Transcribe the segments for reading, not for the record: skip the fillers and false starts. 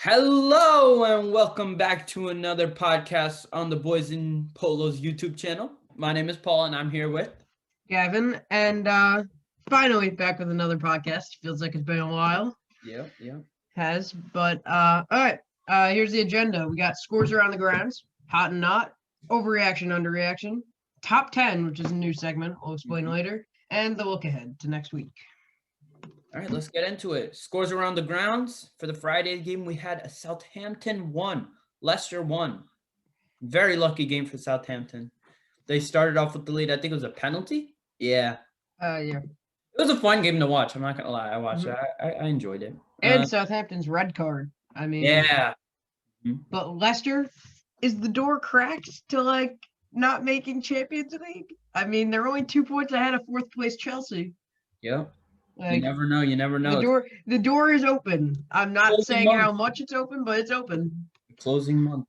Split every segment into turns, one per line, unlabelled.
Hello and welcome back to another podcast on the Boys in Polos YouTube channel. My name is Paul and I'm here with
Gavin, and finally back with another podcast. Feels like it's been a while.
Yeah.
But all right. Here's the agenda. We got scores around the grounds, hot and not, overreaction, underreaction, top 10, which is a new segment I'll explain later, and the look ahead to next week.
All right, let's get into it. Scores around the grounds. For the Friday game, we had a Southampton 1, Leicester 1. Very lucky game for Southampton. They started off with the lead. I think it was a penalty. Yeah.
Yeah.
It was a fun game to watch. I'm not going to lie. I watched it. I enjoyed it.
And Southampton's red card. I mean,
yeah.
But Leicester, is the door cracked to not making Champions League? I mean, they're only 2 points ahead of fourth place Chelsea.
Yeah. You never know. You never know.
The door is open. I'm not saying how much it's open, but it's open.
Closing month.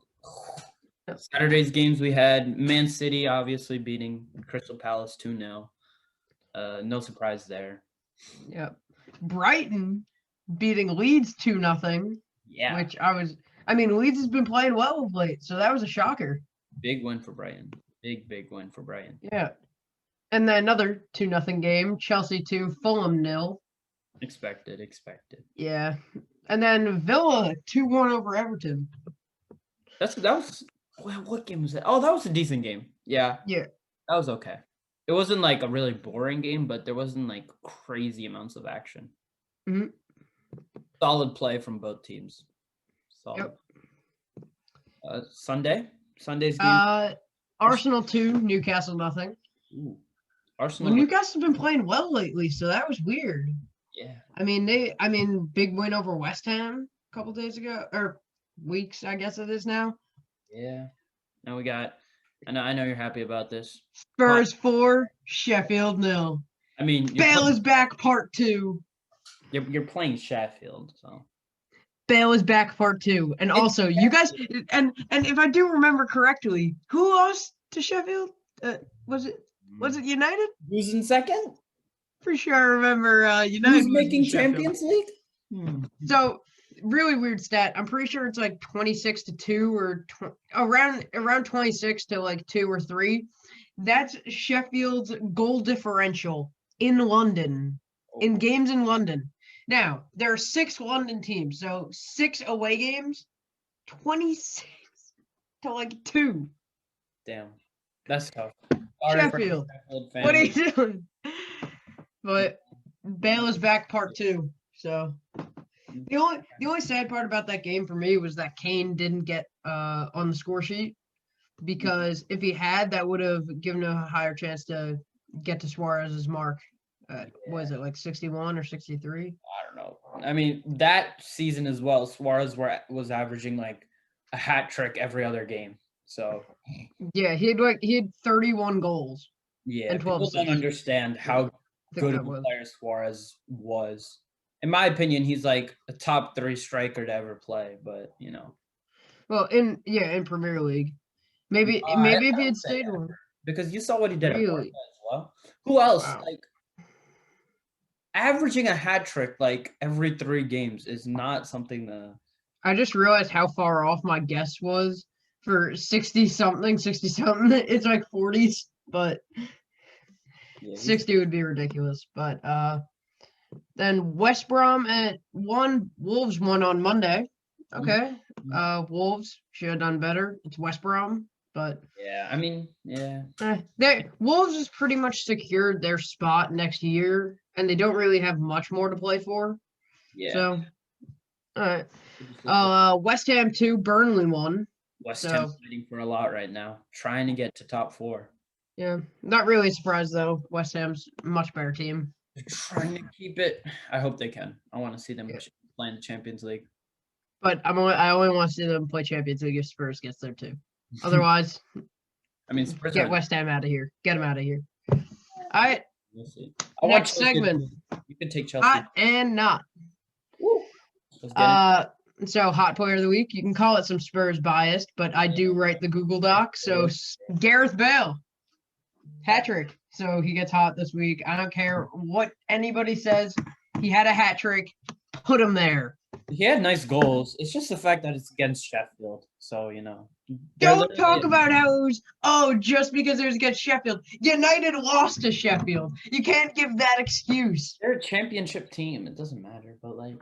Saturday's games, we had Man City obviously beating Crystal Palace 2-0. No surprise there.
Yep. Brighton beating Leeds 2-0.
Yeah.
Which Leeds has been playing well of late, so that was a shocker.
Big win for Brighton. Big win for Brighton.
Yeah. And then another 2-0 game, Chelsea 2, Fulham 0.
Expected.
Yeah. And then Villa 2-1 over Everton.
What game was that? Oh, that was a decent game. Yeah.
Yeah.
That was okay. It wasn't like a really boring game, but there wasn't like crazy amounts of action.
Mm-hmm.
Solid play from both teams. Solid. Yep. Sunday's game.
Arsenal 2, Newcastle 0.
Ooh.
Newcastle's been playing well lately, so that was weird.
Yeah.
I mean, big win over West Ham a couple days ago, or weeks, I guess it is now.
Yeah. Now we got. I know you're happy about this.
Spurs 4, Sheffield 0.
I mean,
Bale is back, part 2.
You're playing Sheffield, so.
Bale is back, part 2, and also you guys, and if I do remember correctly, who lost to Sheffield? Was it United?
Who's in second?
For sure, I remember United.
Who's making Champions League?
So, really weird stat. I'm pretty sure it's like 26-2 or around 26 to 2 or 3. That's Sheffield's goal differential in London, in games in London. Now, there are 6 London teams, so 6 away games, 26 to 2.
Damn, that's tough.
Sheffield, what are you doing? But Bale is back, part 2. So the only sad part about that game for me was that Kane didn't get on the score sheet, because if he had, that would have given him a higher chance to get to Suarez's mark. Was it 61 or 63?
I don't know. I mean, that season as well, Suarez was averaging like a hat trick every other game. So
yeah, he had 31 goals.
Yeah, and 12 people don't understand how good of a player Suarez was. In my opinion, he's like a top 3 striker to ever play. But
well, in Premier League, maybe if he had stayed one,
because you saw what he did at Barca as well. Who else?
Wow.
Averaging a hat trick every 3 games is not something that.
I just realized how far off my guess was for 60-something. It's like 40s, but 60 would be ridiculous. But then West Brom at 1, Wolves 1 on Monday. Okay. Wolves should have done better. It's West Brom, but
yeah, I mean, yeah.
Wolves has pretty much secured their spot next year, and they don't really have much more to play for.
Yeah.
So, all right. West Ham 2, Burnley 1.
West Ham's fighting for a lot right now, trying to get to top 4.
Yeah, not really surprised though. West Ham's a much better team.
They're trying to keep it. I hope they can. I want to see them play in the Champions League.
But I only want to see them play Champions League if Spurs gets there too. Otherwise,
I mean, Spurs
get West Ham out of here. Get them out of here. All right.
We'll see.
Next segment.
You can take Chelsea.
Hot and not.
Woo.
So hot player of the week. You can call it some Spurs biased, but I do write the Google Doc. So Gareth Bale, hat trick. So he gets hot this week. I don't care what anybody says. He had a hat trick. Put him there.
He had nice goals. It's just the fact that it's against Sheffield. So, they're
Don't
literally
talk about how it was, just because it was against Sheffield. United lost to Sheffield. You can't give that excuse.
they're a championship team. It doesn't matter, but what?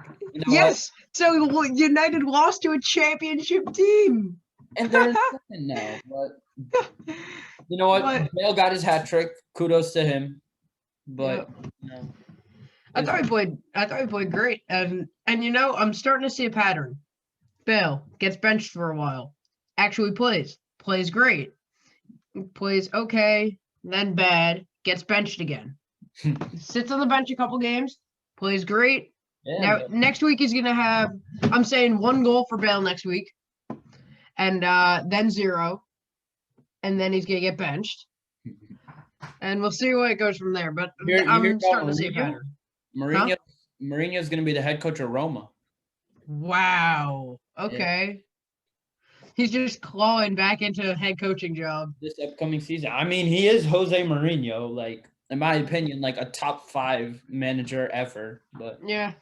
Yes. So United lost to a championship team.
And they're in second now. But you know what?
But-
Bale got his hat trick. Kudos to him. But
I thought he played great. And I'm starting to see a pattern. Bale gets benched for a while. Actually plays great. Plays okay, then bad, gets benched again. Sits on the bench a couple games, plays great. Now next week he's gonna have, I'm saying, 1 goal for Bale next week, and then 0, and then he's gonna get benched, and we'll see where it goes from there. But I'm starting to see a pattern.
Mourinho's gonna be the head coach of Roma.
Wow. Okay. Yeah. He's just clawing back into a head coaching job
this upcoming season. I mean, he is Jose Mourinho, like, in my opinion, like a top 5 manager ever. But
yeah,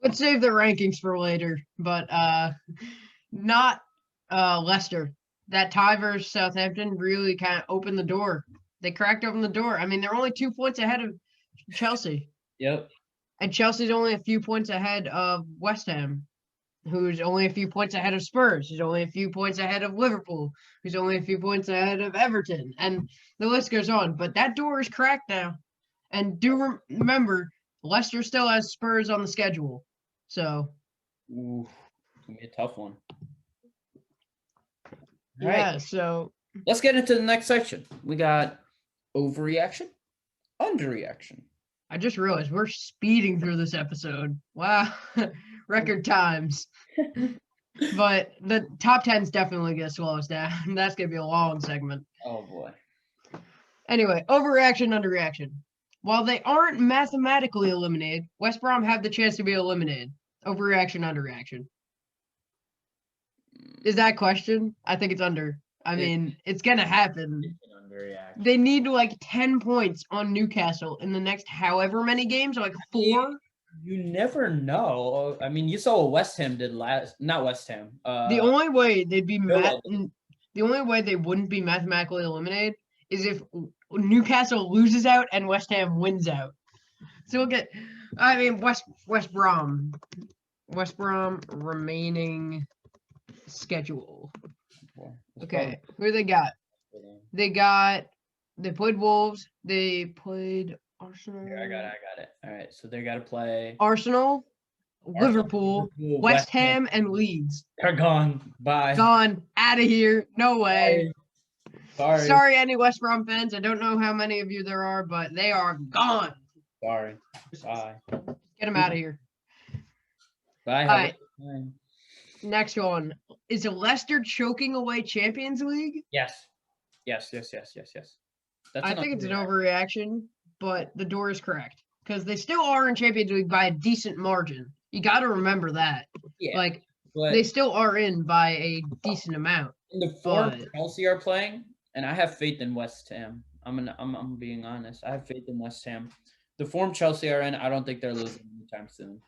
let's save the rankings for later. But not Leicester. That tie versus Southampton really kind of opened the door. They cracked open the door. I mean, they're only 2 points ahead of Chelsea.
Yep.
And Chelsea's only a few points ahead of West Ham, who's only a few points ahead of Spurs, who's only a few points ahead of Liverpool, who's only a few points ahead of Everton, and the list goes on. But that door is cracked now. And do remember, Leicester still has Spurs on the schedule. So.
Ooh, it's going to be a tough one.
All right. So.
Let's get into the next section. We got overreaction, underreaction.
I just realized we're speeding through this episode. Wow. Record times. But the top 10 is definitely going to slow us down. That's going to be a long segment.
Oh, boy.
Anyway, overreaction, underreaction. While they aren't mathematically eliminated, West Brom have the chance to be eliminated. Overreaction, underreaction. Is that question? I think it's under. I mean, it's going to happen. They need like 10 points on Newcastle in the next however many games, like 4.
You never know. I mean, you saw what West Ham did not West Ham.
The only way they'd be the only way they wouldn't be mathematically eliminated is if Newcastle loses out and West Ham wins out. So we'll get, I mean, West Brom remaining schedule. Okay, who they got? They played Wolves. They played Arsenal.
Here, I got it. All right, so they got to play
Arsenal, Liverpool, West Ham, and Leeds.
They're gone. Bye.
Gone. Out of here. No way.
Sorry.
Sorry, any West Brom fans. I don't know how many of you there are, but they are gone.
Sorry. Bye.
Get them out of here.
Bye.
All right. Next one. Is Leicester choking away Champions League?
Yes.
I think it's an overreaction, but the door is correct because they still are in Champions League by a decent margin. You got to remember that. Yeah, they still are in by a decent amount.
In the form Chelsea are playing, and I have faith in West Ham. I'm being honest. I have faith in West Ham. The form Chelsea are in, I don't think they're losing anytime soon.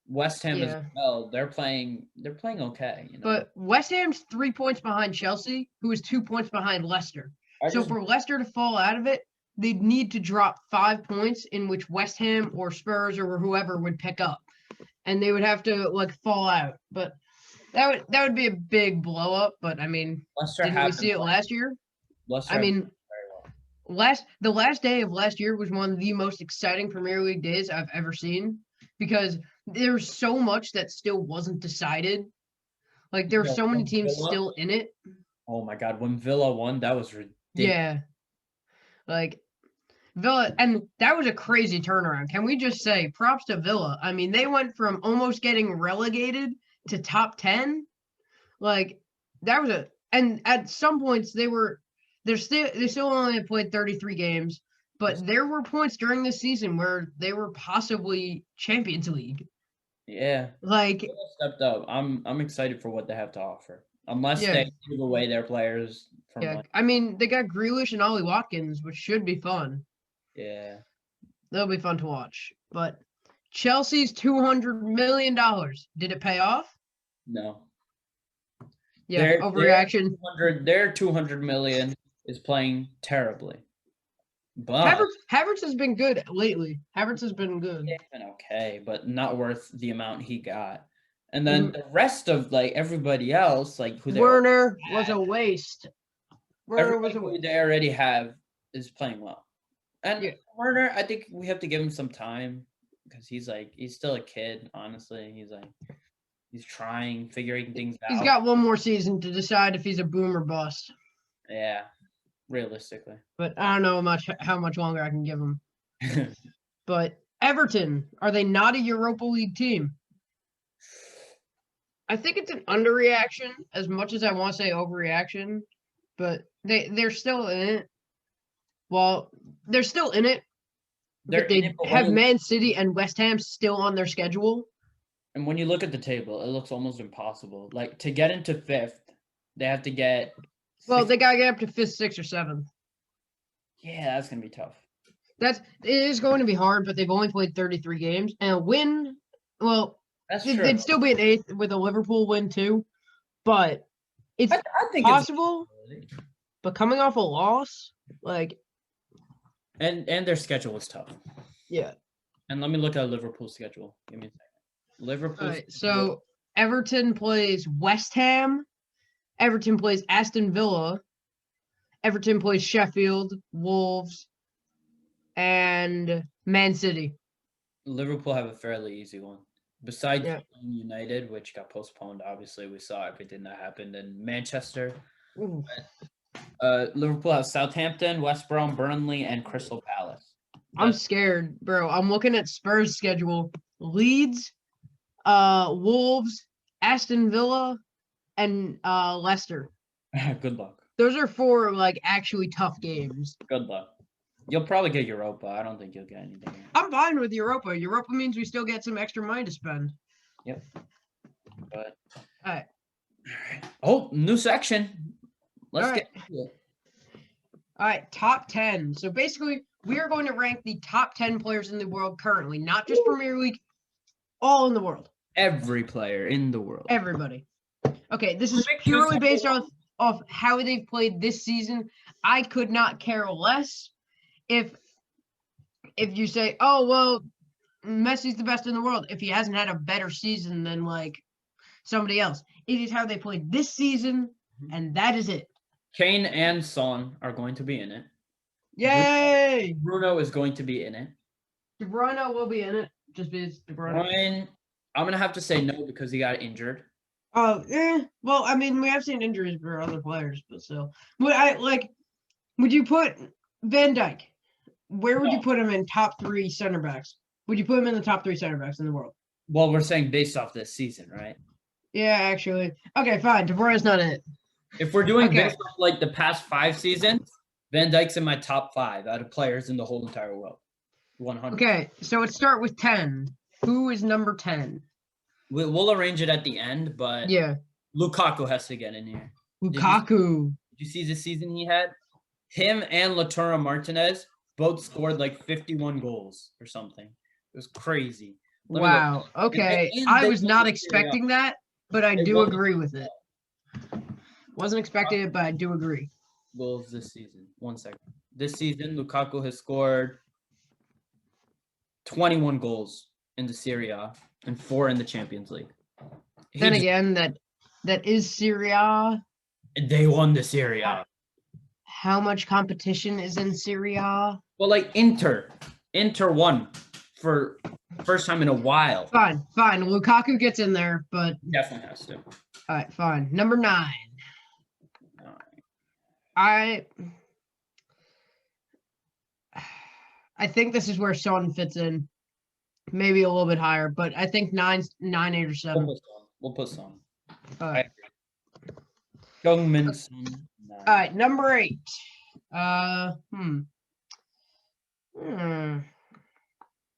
West Ham as well. They're playing okay.
But West Ham's 3 points behind Chelsea, who is 2 points behind Leicester. So for Leicester to fall out of it, they'd need to drop 5 points in which West Ham or Spurs or whoever would pick up. And they would have to fall out. But that would be a big blow up. But I mean, didn't we see it last year?
Leicester,
I mean, the last day of last year was one of the most exciting Premier League days I've ever seen because there's so much that still wasn't decided. Like there were so many teams still in it.
Oh my God, when Villa won, that was ridiculous.
Yeah. Villa, and that was a crazy turnaround. Can we just say props to Villa? I mean, they went from almost getting relegated to top 10. That was and at some points they still only played 33 games, but there were points during this season where they were possibly Champions League.
Yeah. Stepped up. I'm excited for what they have to offer. Unless they give away their players from
I mean, they got Grealish and Ollie Watkins, which should be fun.
Yeah.
They'll be fun to watch. But Chelsea's $200 million. Did it pay off?
No.
Yeah, overreaction.
Their 200 million is playing terribly. But
Havertz has been good lately. Havertz has been good.
It's been okay, but not worth the amount he got. And then the rest of like everybody else, like who
Werner was a waste.
Werner was a waste. They already have is playing well. And
yeah.
Werner, I think we have to give him some time because he's still a kid, honestly. He's trying, figuring things out.
He's got one more season to decide if he's a boom or bust.
Yeah, realistically.
But I don't know how much longer I can give him. But Everton, are they not a Europa League team? I think it's an underreaction as much as I want to say overreaction, but they're still in it. Well, they're still in it. But they have Man City and West Ham still on their schedule.
And when you look at the table, it looks almost impossible. Like, to get into 5th, they have to get...
Well, they got to get up to 5th, 6th, or 7th.
Yeah, that's going to be tough.
It is going to be hard, but they've only played 33 games. And a win, well,
that's true.
They'd still be an 8th with a Liverpool win, too. But it's I think possible. But coming off a loss, like...
And their schedule was tough.
Yeah.
And let me look at Liverpool's schedule. Give me a second. Liverpool.
Right, so Everton plays West Ham. Everton plays Aston Villa. Everton plays Sheffield, Wolves, and Man City.
Liverpool have a fairly easy one. Besides United, which got postponed, obviously we saw everything that happened in Manchester. Liverpool has Southampton, West Brom, Burnley, and Crystal Palace.
I'm scared, bro. I'm looking at Spurs' schedule. Leeds, Wolves, Aston Villa, and Leicester.
Good luck.
Those are 4 actually tough games.
Good luck. You'll probably get Europa. I don't think you'll get anything.
I'm fine with Europa. Europa means we still get some extra money to spend.
Yep. But
all right.
Oh, new section. Let's get into it.
All right, top 10. So basically, we are going to rank the top 10 players in the world currently, not just Premier League, all in the world.
Every player in the world.
Everybody. Okay, this is purely based off how they've played this season. I could not care less if you say, oh, well, Messi's the best in the world if he hasn't had a better season than somebody else. It is how they played this season, and that is it.
Kane and Son are going to be in it.
Yay!
Bruno is going to be in it.
De Bruyne will be in it. Just because De Bruyne.
I'm going to have to say no because he got injured.
Oh, well, I mean, we have seen injuries for other players, but still. Would you put Van Dijk? Where would you put him in top 3 center backs? Would you put him in the top 3 center backs in the world?
Well, we're saying based off this season, right?
Yeah, actually. Okay, fine. De Bruyne's not in it.
If we're doing based off the past 5 seasons, Van Dijk's in my top 5 out of players in the whole entire world. 100.
Okay, so let's start with 10. Who is number 10?
We'll arrange it at the end, but
yeah,
Lukaku has to get in here.
Lukaku.
Did you see the season he had? Him and Lautaro Martinez both scored 51 goals or something. It was crazy.
Wow. Okay. I was not expecting that, but I do agree with it. Wasn't expecting it, but I do agree.
Goals this season. 1 second. This season, Lukaku has scored 21 goals in the Serie A and 4 in the Champions League.
Then again, that is Serie A.
They won the Serie A.
How much competition is in Serie A?
Well, Inter won for first time in a while.
Fine. Lukaku gets in there, but
definitely has to.
All right, fine. Number 9. I think this is where Son fits in. Maybe a little bit higher, but I think 9, 8, or 7.
We'll put Son.
All right.
Youngmin Son.
All right, number 8.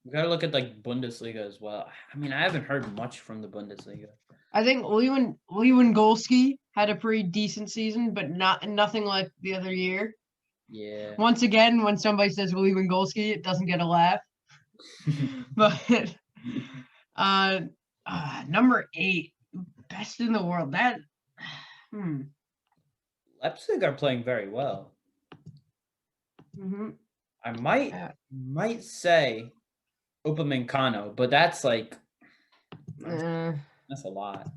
We gotta look at Bundesliga as well. I mean, I haven't heard much from the Bundesliga.
I think Lewandowski had a pretty decent season, but nothing like the other year.
Yeah.
Once again, when somebody says Lewandowski, it doesn't get a laugh. But Number 8, best in the world. That
Leipzig are playing very well.
hmm
I might say Upamecano, but that's like that's a lot.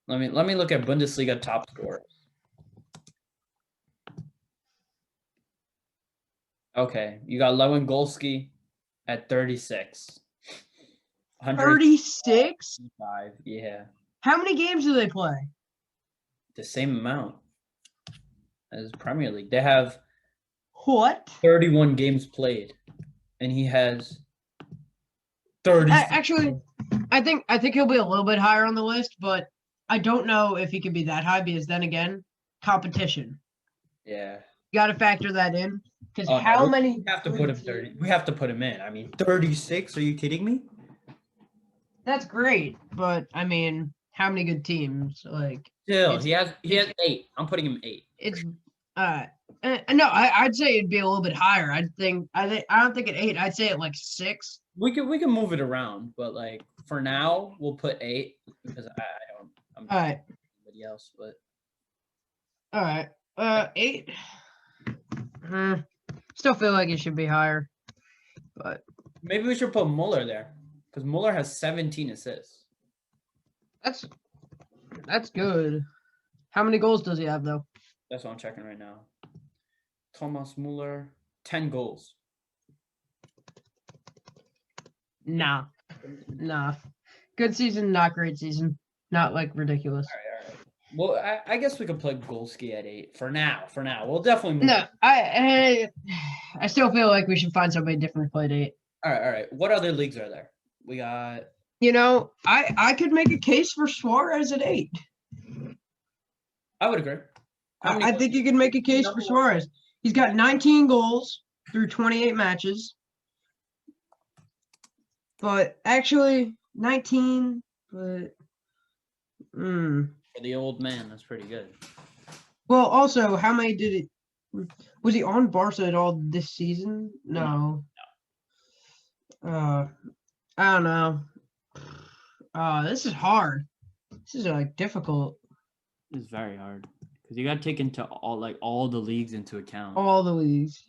Let me look at Bundesliga top scorers. Okay, you got Lewandowski at 36.
36?
105, yeah.
How many games do they play?
The same amount as Premier League. They have
What?
31 games played, and he has 30.
Actually, I think he'll be a little bit higher on the list, but I don't know if he could be that high because then again, competition.
Yeah.
You got to factor that in because
Oh,
how
no,
many?
we have to put him 30. We have to put him in. I mean, 36. Are you kidding me?
That's great, but I mean, how many good teams? Like,
Still, he has 8. I'm putting him 8.
it's no, I'd say it'd be a little bit higher. I don't think at 8. I'd say at like 6.
We can move it around, but like for now, we'll put 8 because I'm
All right.
Anybody else, but
All right. 8. Still feel like it should be higher, but
maybe we should put Muller there because Muller has 17 assists.
that's good. How many goals does he have though?
That's what I'm checking right now. Thomas Muller, 10 goals.
Nah. Good season, not great season. Not like ridiculous.
All right. Well, I guess we could play Golski at 8 for now. We'll definitely move.
No, I still feel like we should find somebody different to play at 8.
All right. What other leagues are there? We got.
I could make a case for Suarez at 8.
I would agree.
I think you can make a case for Suarez. He's got 19 goals through 28 matches. But actually, 19, but
For the old man, that's pretty good.
Well, also, how many did it? Was he on Barca at all this season? No. I don't know. This is hard. This is like difficult.
It's very hard because you got to take into all the leagues into account.
All the leagues.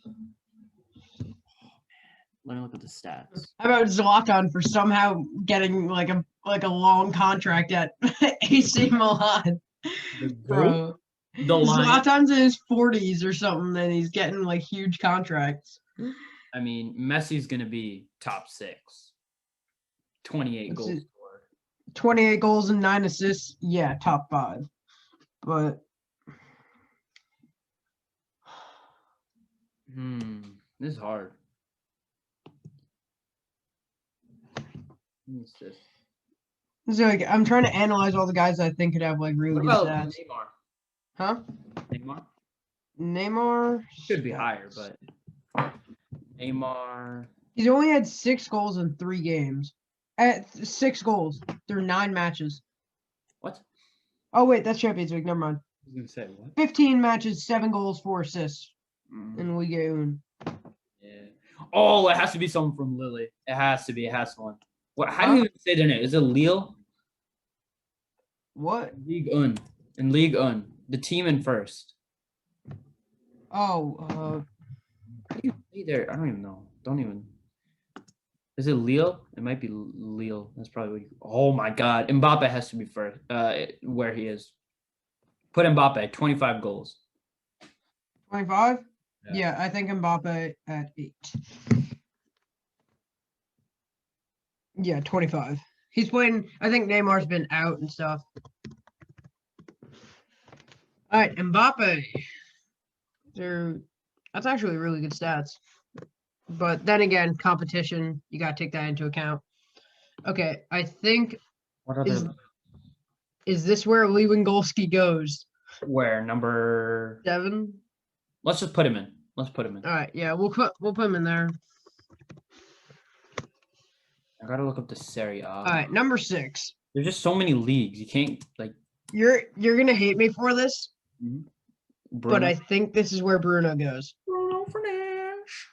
Let me look at the stats.
How about Zlatan for somehow getting like a long contract at AC Milan? Bro. Zlatan's in his 40s or something, and he's getting like huge contracts.
I mean, Messi's gonna be top 6. 28 goals scored.
28 goals and 9 assists. Yeah, top 5. But
this is hard. It's just.
So like, I'm trying to analyze all the guys I think could have like really good stats.
Neymar?
Huh? Neymar
should be higher, but Neymar.
He's only had 6 goals in 3 games. At 6 goals through 9 matches.
What?
Oh wait, that's Champions League. Never mind.
I was gonna say what?
15 matches, 7 goals, 4 assists in Ligue 1.
Yeah. Oh, it has to be someone from Lille. It has to be. It has one. What? How do you even say their name? Is it Lille?
What?
Ligue 1. In Ligue 1. The team in first.
Oh,
how do you say there? I don't even know. Don't even. Is it Lille? It might be Lille. That's probably what oh my God. Mbappe has to be first. Where he is. Put Mbappe, 25 goals.
25? Yeah, I think Mbappe at 8. Yeah, 25. He's playing. I think Neymar's been out and stuff. All right, Mbappe. That's actually really good stats. But then again, competition, you got to take that into account. Okay, I think.
What other?
Is this where Lewandowski goes?
Where? Number
7?
Let's just put him in. All
right, yeah, we'll put him in there.
I gotta look up the Serie A.
All right, number 6.
There's just so many leagues. You can't like.
You're gonna hate me for this,
Bruno.
but I think this is where Bruno goes.
Bruno Fernandes.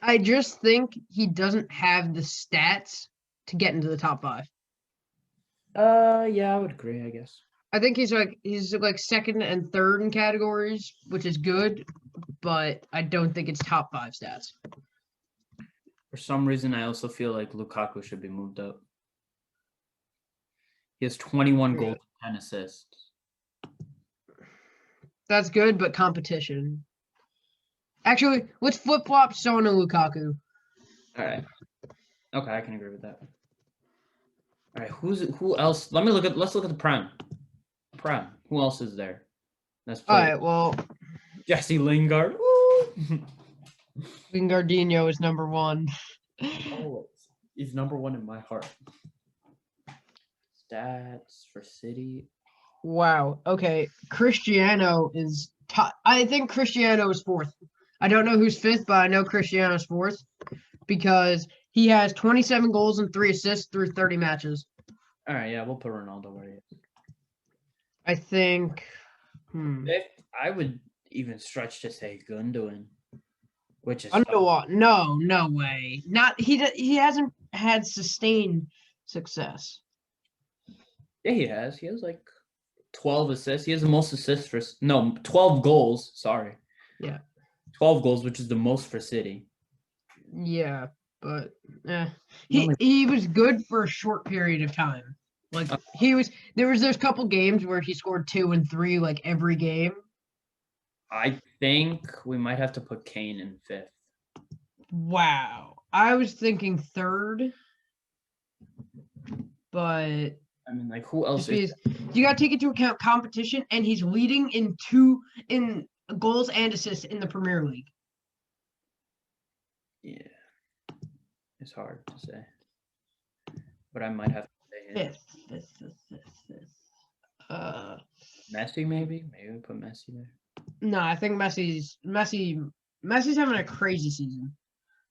I just think he doesn't have the stats to get into the top 5.
Yeah, I would agree, I guess.
I think he's like second and third in categories, which is good, but I don't think it's top 5 stats.
For some reason, I also feel like Lukaku should be moved up. He has 21 goals and 10 assists.
That's good, but competition. Actually, let's flip-flop Son and Lukaku.
All right. Okay, I can agree with that. All right, who else? Let's look at the prime. Prime. Who else is there? That's
All right, well,
Jesse Lingard.
Lingardinho is number 1.
Oh, he's number 1 in my heart. Stats for City.
Wow. Okay, Cristiano is top. I think Cristiano is 4th. I don't know who's 5th, but I know Cristiano's 4th because he has 27 goals and 3 assists through 30 matches.
All right, yeah, we'll put Ronaldo where he is.
I think.
I would even stretch to say Gundogan, which is
no way. Not he hasn't had sustained success.
Yeah, he has. He has like 12 assists. He has the most assists 12 goals. Sorry.
Yeah.
12 goals, which is the most for City.
Yeah, but he was good for a short period of time. Like there was those couple games where he scored 2 and 3 like every game.
I think we might have to put Kane in 5th.
Wow. I was thinking 3rd. But
I mean, like, who else is
you got to take into account competition, and he's leading in goals and assists in the Premier League.
Yeah. It's hard to say. But I might have to say him.
5th.
Messi, maybe? Maybe we put Messi there.
No, I think Messi's having a crazy season.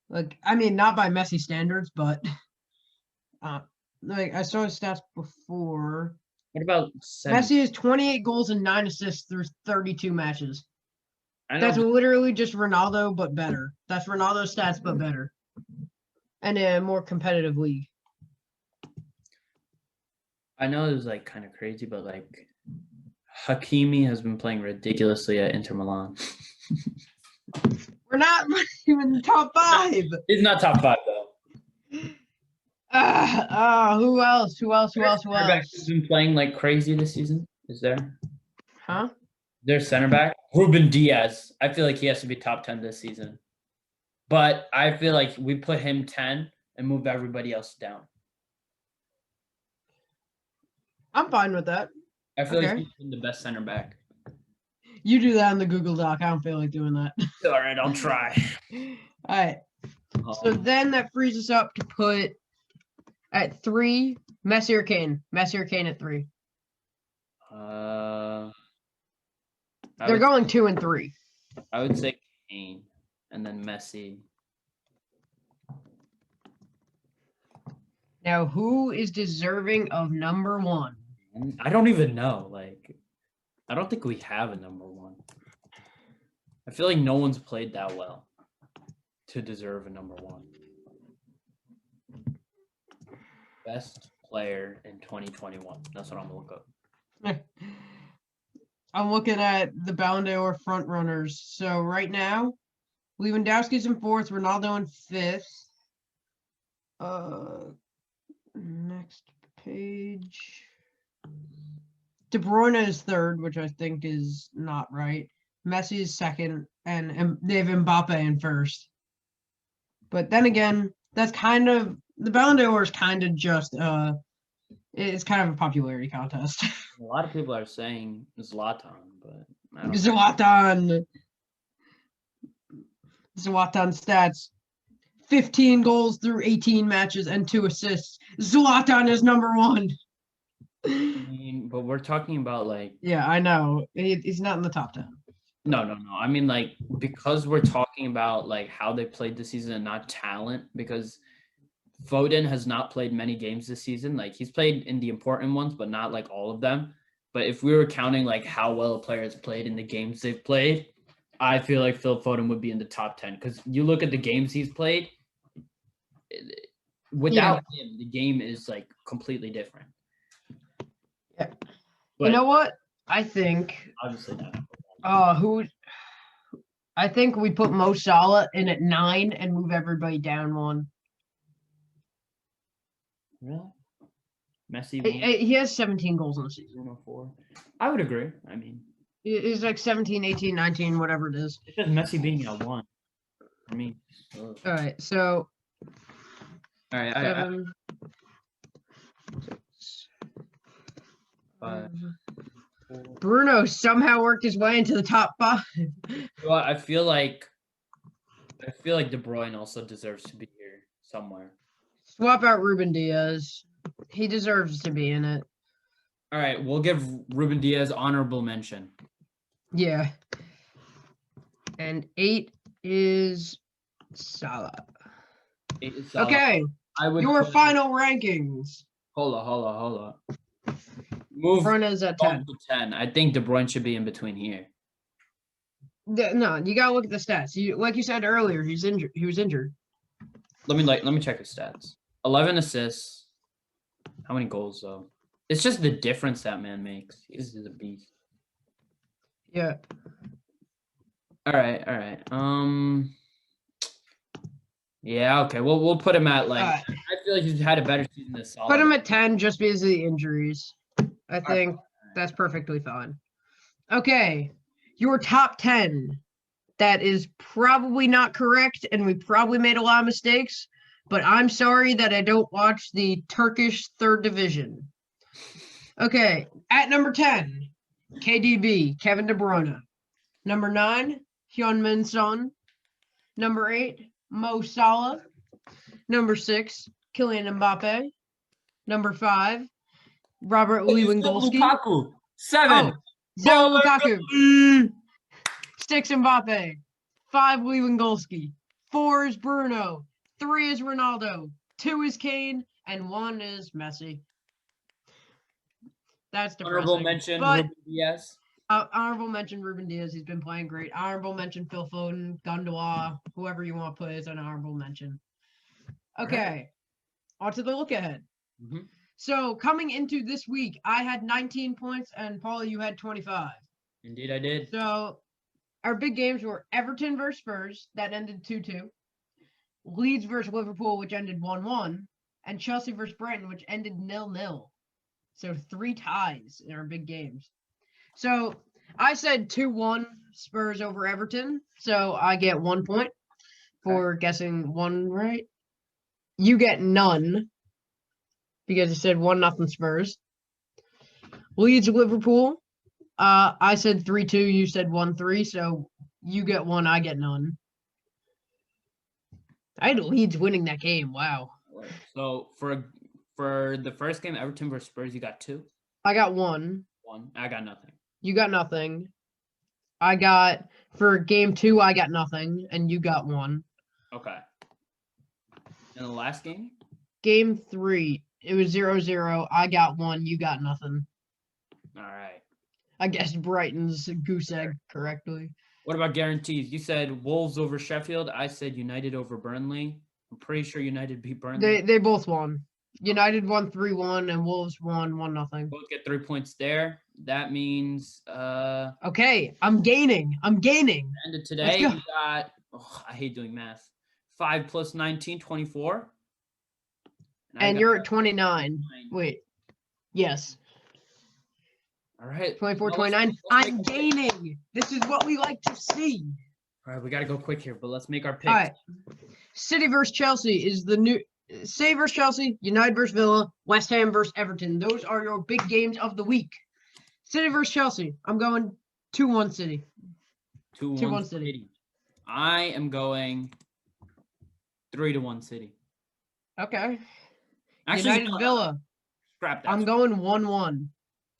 Like, I mean, not by Messi standards, but like I saw his stats before.
What about
Messi has 28 goals and 9 assists through 32 matches. That's
but
literally just Ronaldo, but better. That's Ronaldo's stats, but better. And a more competitive league.
I know it was like kind of crazy, but like Hakimi has been playing ridiculously at Inter Milan.
We're not even the top 5.
He's not top 5 though.
Who else?
Who's been playing like crazy this season? Is there?
Huh?
Their center back, Ruben Diaz. I feel like he has to be top 10 this season. But I feel like we put him 10 and move everybody else down.
I'm fine with that.
I feel like he's been the best center back.
You do that on the Google Doc. I don't feel like doing that.
All right, I'll try.
All right. So then that frees us up to put at 3 Messi or Kane. Messi or Kane at 3. They're going 2 and 3.
I would say Kane and then Messi.
Now, who is deserving of number 1?
I don't even know. Like, I don't think we have a number 1. I feel like no one's played that well to deserve a number 1. Best player in 2021. That's what I'm gonna look up.
I'm looking at the Ballon d'Or front runners. So right now, Lewandowski's in 4th, Ronaldo in 5th. Next page. De Bruyne is 3rd, which I think is not right. Messi is 2nd, and they have Mbappe in 1st. But then again, that's kind of the Ballon d'Or is kind of just it's kind of a popularity contest.
A lot of people are saying Zlatan, but I don't
Zlatan stats. 15 goals through 18 matches and 2 assists. Zlatan is number 1.
I mean, but we're talking about like.
Yeah, I know. He's not in the top 10.
No. I mean, like, because we're talking about like how they played this season and not talent, because Foden has not played many games this season. Like, he's played in the important ones, but not like all of them. But if we were counting like how well a player has played in the games they've played, I feel like Phil Foden would be in the top 10 because you look at the games he's played. Without him, the game is like completely different.
Yeah.
But
you know what? I think.
Obviously not.
I think we put Mo Salah in at 9 and move everybody down 1.
Really? Messi.
He has 17 goals in the season.
104. I would agree. I mean,
it's like 17, 18, 19, whatever it is.
It's just Messi being at 1. I mean.
All right, so.
All right.
7, 6,
5.
Bruno somehow worked his way into the top 5.
Well, I feel like De Bruyne also deserves to be here somewhere.
Swap out Ruben Diaz. He deserves to be in it.
All right, we'll give Ruben Diaz honorable mention.
Yeah. And 8 is Salah.
8 is Salah.
Okay. Your final rankings.
Hold on. Move
Bruno's at 10.
To 10. I think De Bruyne should be in between here.
No, you gotta look at the stats. Like you said earlier, he's injured. He was injured.
Let me check his stats. 11 assists. How many goals though? It's just the difference that man makes. He's a beast.
Yeah.
All right. Yeah. Okay. We'll put him at like. I feel like he's had a better season than Salah.
Put him at 10 just because of the injuries. I think that's perfectly fine. Okay, your top 10. That is probably not correct, and we probably made a lot of mistakes. But I'm sorry that I don't watch the Turkish third division. Okay, at number 10, KDB, Kevin De Bruyne. Number 9, Heung-min Son. Number 8, Mo Salah. Number 6, Kylian Mbappe. Number 5, Robert Lewandowski.
Lukaku. 7.
Oh, Lukaku. 6 Mbappe. 5 Lewandowski. 4 is Bruno. 3 is Ronaldo. 2 is Kane. And 1 is Messi. That's depressing.
Honorable mention, Ruben Diaz.
Honorable mention, Ruben Diaz. He's been playing great. Honorable mention, Phil Foden, Gundogan, whoever you want to put as an honorable mention. Okay. On to the look ahead.
Mm-hmm.
So coming into this week, I had 19 points, and Paul, you had 25.
Indeed, I did.
So our big games were Everton versus Spurs, that ended 2-2. Leeds versus Liverpool, which ended 1-1. And Chelsea versus Brighton, which ended 0-0. So 3 ties in our big games. So I said 2-1 Spurs over Everton. So I get 1 point for guessing 1 right. You get none because you said 1-0 Spurs. Leeds Liverpool. I said 3-2. You said 1-3. So you get 1. I get none. I had Leeds winning that game. Wow.
So for the first game, Everton versus Spurs, you got 2.
I got 1.
1. I got nothing.
You got nothing. I got for game 2. I got nothing, and you got 1.
Okay. And the last game?
Game 3, it was 0-0. I got 1. You got nothing.
All right.
I guessed Brighton's goose egg correctly.
What about guarantees? You said Wolves over Sheffield. I said United over Burnley. I'm pretty sure United beat Burnley.
They both won. United won 3-1 and Wolves won 1-0.
Both get 3 points there. That means
okay, I'm gaining.
End of today,
Let's go.
we got I hate doing math. 5 plus 19, 24.
And you're at 29. Wait. Yes.
All right.
24, 29. I'm gaining. This is what we like to see.
All right, we got to go quick here, but let's make our picks.
All right. City versus Chelsea is the new City versus Chelsea, United versus Villa, West Ham versus Everton. Those are your big games of the week. City versus Chelsea. I'm going 2-1 City.
2-1 City. I am going 3-1 City.
Okay.
Actually,
United Villa.
Scrap that.
I'm going 1-1.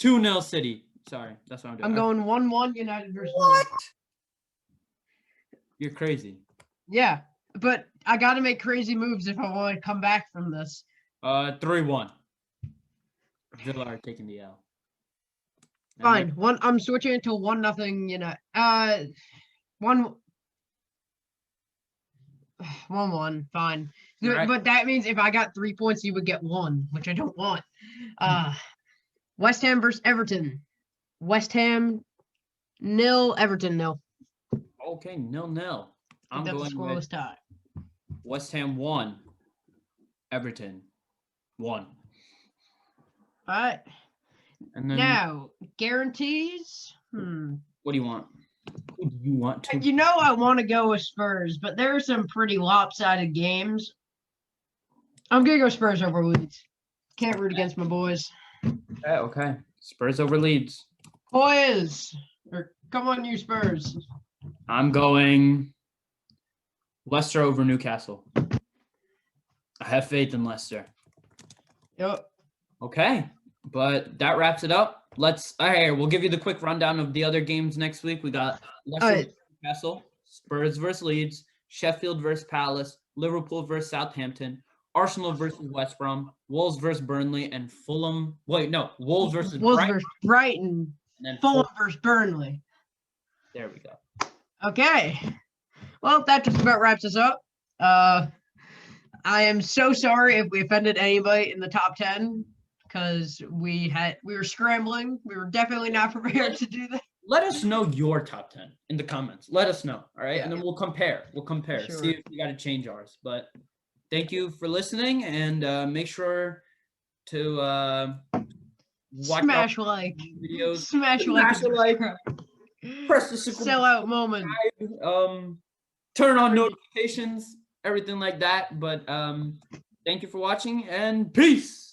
2-0 City. Sorry, that's what I'm doing.
I'm going 1-1 United versus
What?
Villa.
You're crazy.
Yeah, but I got to make crazy moves if I want to come back from this.
3-1. Villa are taking the L.
Fine. I'm switching it to 1-0 United. 1 1-1, fine.
All right.
But that means if I got 3 points, you would get 1, which I don't want. West Ham versus Everton. West Ham 0, Everton 0.
Okay, 0-0. I'm
That's a
going
scoreless
with
tie.
West Ham 1, Everton 1.
All right.
And then
Now, guarantees.
what do you want? Who do you want to?
You know I want to go with Spurs, but there are some pretty lopsided games. I'm going to go Spurs over Leeds. Can't root against my boys.
Okay. Spurs over Leeds.
Boys! Or come on, you Spurs.
I'm going Leicester over Newcastle. I have faith in Leicester.
Yep.
Okay, but that wraps it up. We'll give you the quick rundown of the other games next week. We got Leicester versus Newcastle, Spurs versus Leeds, Sheffield versus Palace, Liverpool versus Southampton, Arsenal versus West Brom, Wolves versus Burnley, and Fulham. Wolves versus
Brighton.
And then
Fulham versus Burnley.
There we go.
Okay. Well, that just about wraps us up. I am so sorry if we offended anybody in the top 10 because we were scrambling. We were definitely not prepared to do that.
Let us know your top 10 in the comments. Let us know. All right.
Yeah.
And then we'll compare.
Sure.
See if we got to change ours. But thank you for listening, and make sure to watch
smash like
videos.
Smash like.
Press the
sellout moment.
Turn on notifications, everything like that. But thank you for watching, and peace.